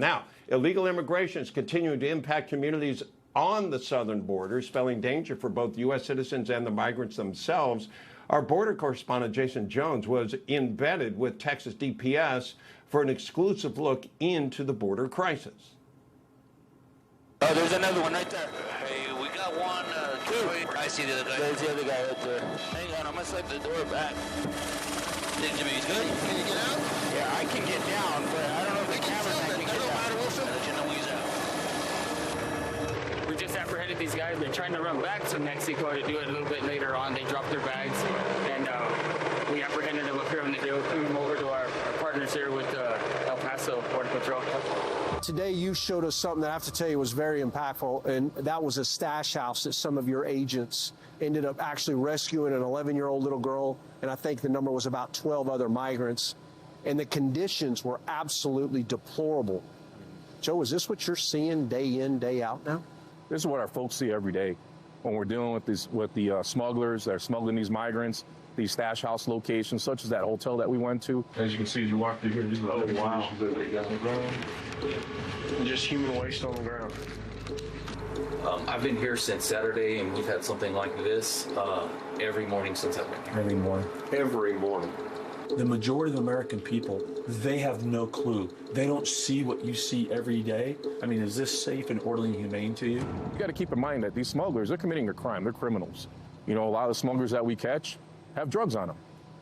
Now, illegal immigration is continuing to impact communities on the southern border, spelling danger for both U.S. citizens and the migrants themselves. Our border correspondent, Jason Jones, was embedded with Texas DPS for an exclusive look into the border crisis. Oh, there's another one right there. Hey, we got one, two. I see the other guy. There's the other guy right there. Hang on, I'm gonna slide the door back. Hey, Jimmy, he's good? Can you get out? Yeah, I can get down, but I don't know if the cameraman can get down. I'll let you know when he's out. We just apprehended these guys. They're trying to run back to Mexico to do it a little bit later on. They dropped their bags, and we apprehended them up here on the deal. Threw them over to our partners here with El Paso Border Patrol. Today you showed us something that I have to tell you was very impactful, and that was a stash house that some of your agents ended up actually rescuing an 11-year-old little girl, and I think the number was about 12 other migrants, and the conditions were absolutely deplorable. Joe, is this what you're seeing day in, day out now? This is what our folks see every day when we're dealing with the smugglers that are smuggling these migrants, these stash house locations, such as that hotel that we went to. As you can see, as you walk through here, these are the other conditions that they got on the ground. And just human waste on the ground. I've been here since Saturday, and we've had something like this every morning since I've been here. Every morning. Every morning. The majority of the American people, they have no clue. They don't see what you see every day. I mean, is this safe and orderly and humane to you? You got to keep in mind that these smugglers, they're committing a crime. They're criminals. You know, a lot of the smugglers that we catch have drugs on them.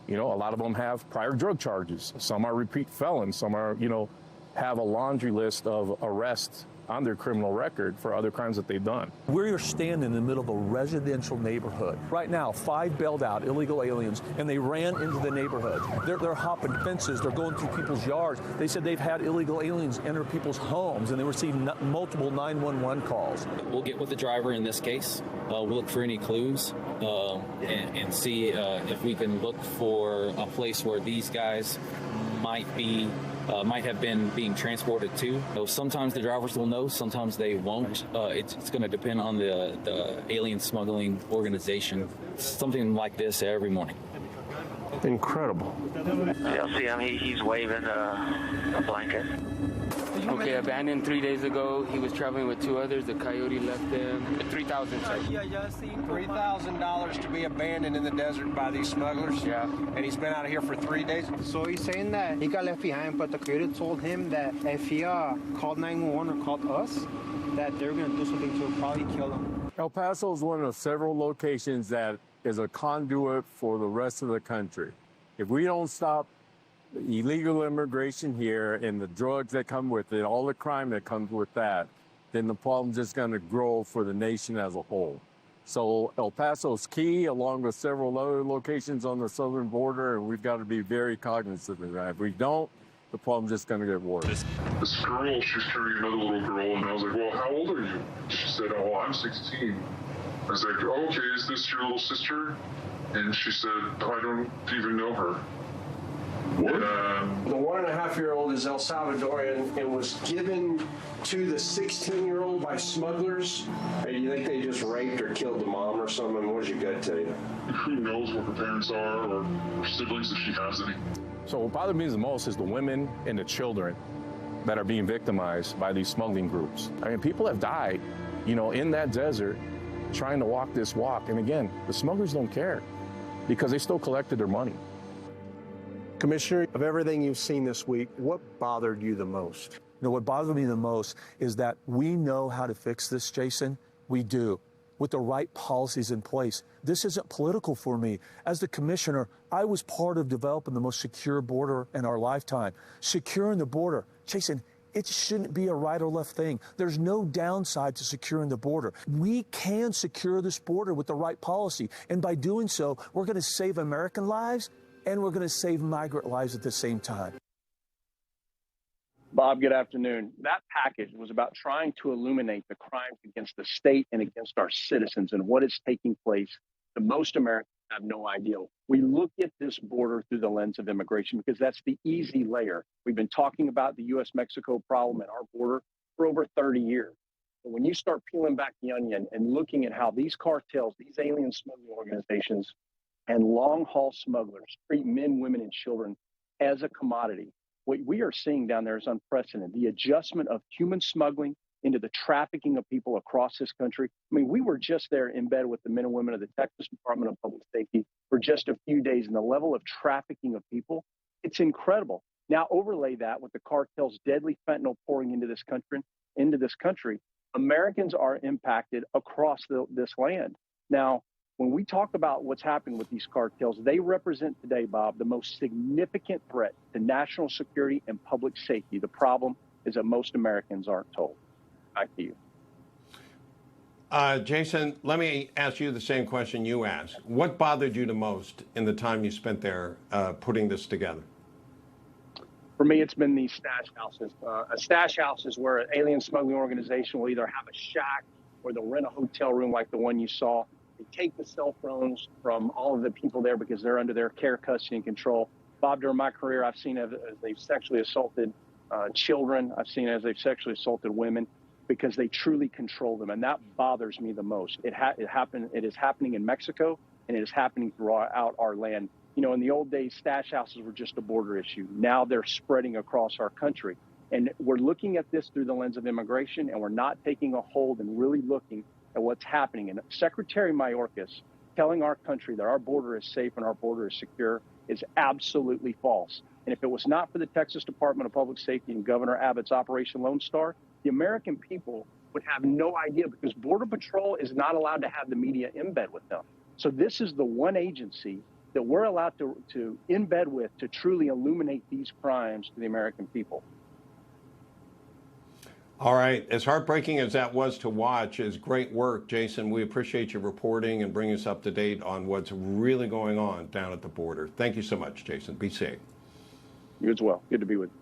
You know, a lot of them have prior drug charges. Some are repeat felons. Some are, you know, have a laundry list of arrests on their criminal record for other crimes that they've done. We're standing in the middle of a residential neighborhood. Right now, 5 bailed out illegal aliens, and they ran into the neighborhood. They're hopping fences. They're going through people's yards. They said they've had illegal aliens enter people's homes, and they received multiple 911 calls. We'll get with the driver in this case. We'll look for any clues and see if we can look for a place where these guys might have been being transported to. So sometimes the drivers will know, sometimes they won't. It's going to depend on the alien smuggling organization. Something like this every morning. Incredible. Yeah, see him. He's waving a blanket. Okay, abandoned 3 days ago. He was traveling with 2 others. The coyote left them. $3,000. $3,000 to be abandoned in the desert by these smugglers? Yeah. And he's been out of here for 3 days? So he's saying that he got left behind, but the coyote told him that if he called 911 or called us, that they were going to do something to probably kill him. El Paso is one of several locations that is a conduit for the rest of the country. If we don't stop illegal immigration here and the drugs that come with it, all the crime that comes with that, then the problem's just going to grow for the nation as a whole. So El Paso's key, along with several other locations on the southern border, and we've got to be very cognizant of that. If we don't, the problem's just going to get worse. This girl, she was carrying another little girl, and I was like, well, how old are you? She said, oh, I'm 16. I was like, okay, is this your little sister? And she said, I don't even know her. What? The 1.5-year-old is El Salvadorian and was given to the 16-year-old by smugglers. Or you think they just raped or killed the mom or something? What does your gut tell you? Who knows what her parents are or her siblings if she has any. So what bothers me the most is the women and the children that are being victimized by these smuggling groups. I mean, people have died, you know, in that desert trying to walk this walk. And again, the smugglers don't care because they still collected their money. Commissioner, of everything you've seen this week, what bothered you the most? You know, what bothered me the most is that we know how to fix this, Jason. We do, with the right policies in place. This isn't political for me. As the commissioner, I was part of developing the most secure border in our lifetime. Securing the border, Jason, it shouldn't be a right or left thing. There's no downside to securing the border. We can secure this border with the right policy. And by doing so, we're going to save American lives and we're going to save migrant lives at the same time. Bob, good afternoon. That package was about trying to illuminate the crimes against the state and against our citizens and what is taking place. The most Americans have no idea. We look at this border through the lens of immigration because that's the easy layer. We've been talking about the U.S.-Mexico problem at our border for over 30 years. But when you start peeling back the onion and looking at how these cartels, these alien smuggling organizations, and long-haul smugglers treat men, women, and children as a commodity, what we are seeing down there is unprecedented. The adjustment of human smuggling into the trafficking of people across this country. I mean, we were just there in bed with the men and women of the Texas Department of Public Safety for just a few days, and the level of trafficking of people, it's incredible. Now overlay that with the cartel's deadly fentanyl pouring into this country, Americans are impacted across this land. Now, when we talk about what's happening with these cartels, they represent today, Bob, the most significant threat to national security and public safety. The problem is that most Americans aren't told. Back to you. Jason, let me ask you the same question you asked. What bothered you the most in the time you spent there putting this together? For me, it's been these stash houses. A stash house is where an alien smuggling organization will either have a shack or they'll rent a hotel room like the one you saw. They take the cell phones from all of the people there because they're under their care, custody, and control. Bob, during my career, I've seen as they've sexually assaulted children. I've seen as they've sexually assaulted women because they truly control them. And that bothers me the most. It is happening in Mexico, and it is happening throughout our land. You know, in the old days, stash houses were just a border issue. Now they're spreading across our country. And we're looking at this through the lens of immigration, and we're not taking a hold and really looking at what's happening. And Secretary Mayorkas telling our country that our border is safe and our border is secure is absolutely false. And if it was not for the Texas Department of Public Safety and Governor Abbott's Operation Lone Star, the American people would have no idea because Border Patrol is not allowed to have the media in bed with them. So this is the one agency that we're allowed to in bed with to truly illuminate these crimes to the American people. All right. As heartbreaking as that was to watch, is great work, Jason. We appreciate your reporting and bringing us up to date on what's really going on down at the border. Thank you so much, Jason. Be safe. You as well. Good to be with you.